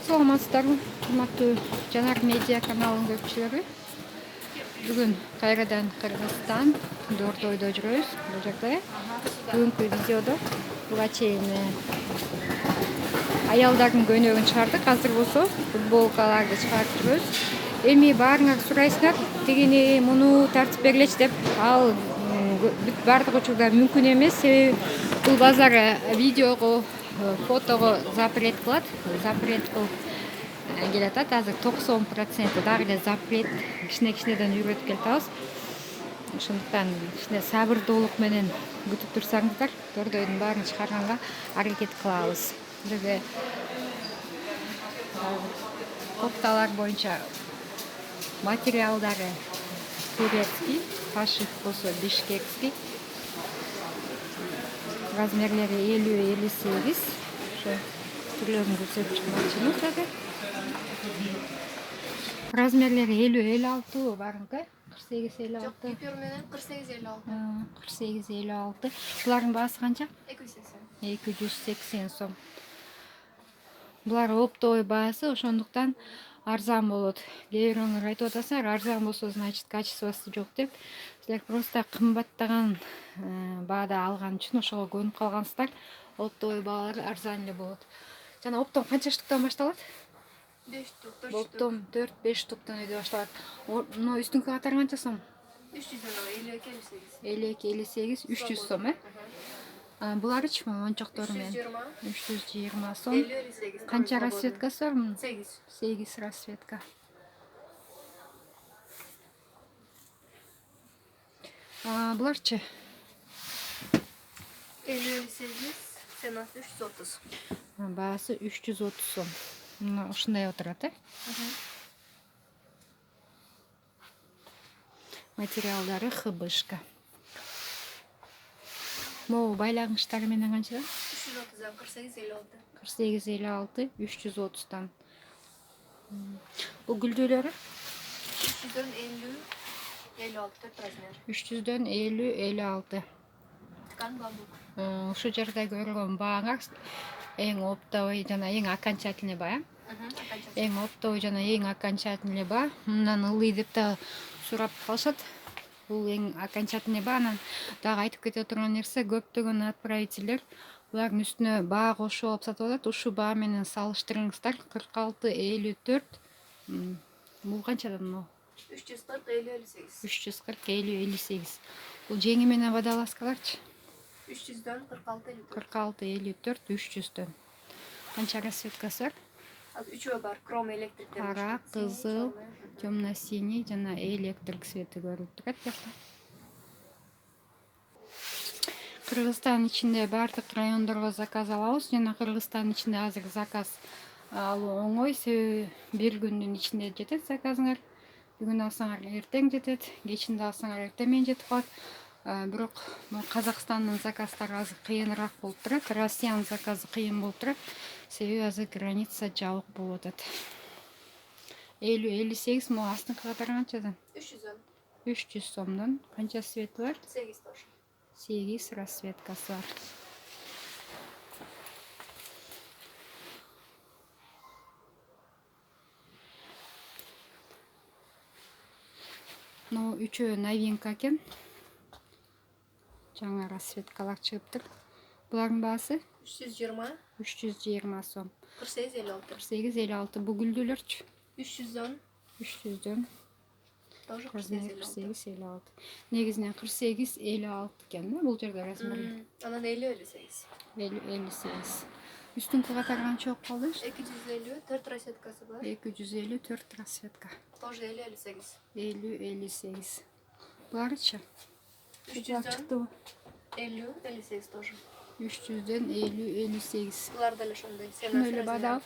Саламатсыздарбы, урматтуу Жанар медиа каналынын көрүүчүлөрү. Бүгүн кайрадан Кыргызстан Дордойдо жүрөбүз. Бул жерде бүгүнкү видеодо буга чейин аялдардын көйнөгүн чыгардык. Азыр болсо футболкаларды чыгарып жүрөбүз. Эми баарыңар сурайсыңар, тигини муну тартып бергилечи деп. Ал баардык учурда мүмкүн эмес. Себеби бул базар видеого, фотого запрет кылат. Запрет кылып келатат. Азыр 90% дагы эле запрет. Кичинеден үйрөтүп келатабыз. Ошондуктан кичине сабырдуулук менен күтүп турсаңыздар, Дордойдун баарын чыгарганга аракет кылабыз. Жерде кофталар боюнча материалдары турецкий, пошив болсо бишкекский. Размерлери 50-58. Ошо түрлөрүн көрсөтүп чыкмакчымыз азыр. Размерлери 50-56 барыңкы. 48-56. Жок, кипер менен 48-56. 48-56. Булардын баасы канча? 280. 280 сом. Булар оптовый баасы, ошондуктан арзан болот. Кээ бирөөңөр айтып атасыңар, арзан болсо, значит, качествосу жок деп. Силер просто кымбаттаган баада алган үчүн ошого көнүп калгансыздар. Оптовый баалар арзан эле болот. Жана оптом канча штуктан башталат? 5 штук, 4 штук. Оптом 4-5 штуктан өйдө башталат. Мына үстүңкү катары канча сом? 300 сом, 52-58. 52-58, 300 сом, Буларычы мончоктору менен 320 сом. 50-58. Канча расцветкасы бар? 8. 8 расцветка. Буларчы 50-58, ценасы 330. Баасы 330 сом. Мына ушундай отурат, Материалдары хбшка. Могу байлагычтары менен канча? 330'dan 48-56. 48-56, 330'dan. Бул гүлдүүлөрү 300'dan 50-56 4 размер. 300'дөн 50-56. Ткань бамбук. Ушул жерде көргөн бааңар эң оптовый жана эң окончательный баа. Эң оптовый жана эң окончательный баа. Мындан ылый деп да сурап калышат. Бул эң окончательный баа. Анан дагы айтып кете турган нерсе, көптөгөн отправительдер булардын үстүнө баа кошуп алып сатып атат. Ушул баа менен салыштырыңыздар. 46-54. Бул канчадан могу? 340-50-58. 340-50-58. Бул жеңи менен водолазкаларчы? 300'dan 46-54. 46-54, 300'дөн. Канча расцветкасы бар? Az 3'ü бар. Кром электрик. Кара, кызыл, темно-синий жана электрик свети көрүлүп турат жакта. Кыргызстан ичинде бардык райондорго заказ алабыз. Жана Кыргызстан ичинде азыр заказ алуу оңой. Себеби бир күндүн ичинде жетет заказыңар. Бүгүн алсаңар эртең жетет, кечинде алсаңар эртең менен жетип калат. Бирок Казакстандын заказдары азыр кыйыныраак болуп турат. Россиянын заказы кыйын болуп турат. Себеби азыр граница жабык болуп атат. 50-58 могу астыңкы катары канчадан? 300'dan. 300 сомдон. Канча свети бар? 8 тоже. 8 расцветкасы бар. Но үчөө новинка экен. Жаңа расцветкалар чыгыптыр. Булардын баасы 320. 320 сом. 48-56. 48-56. Бул гүлдүүлөрчү? 300'dan. 300'дөн. Тоже Размер 48-56. 48-56. Негизинен 48-56 экен да бул жерде размери. Анан 50-58. 50-58. Үстүңкү катары канча болуп калды? 250, 4 расцветкасы бар. 254 расцветка. Тоже 50-58. 50-58. Буларычы? 300'dan 50-58 тоже. 300'дөн 50-58. Булар деле ошондой. Шуну эле баада.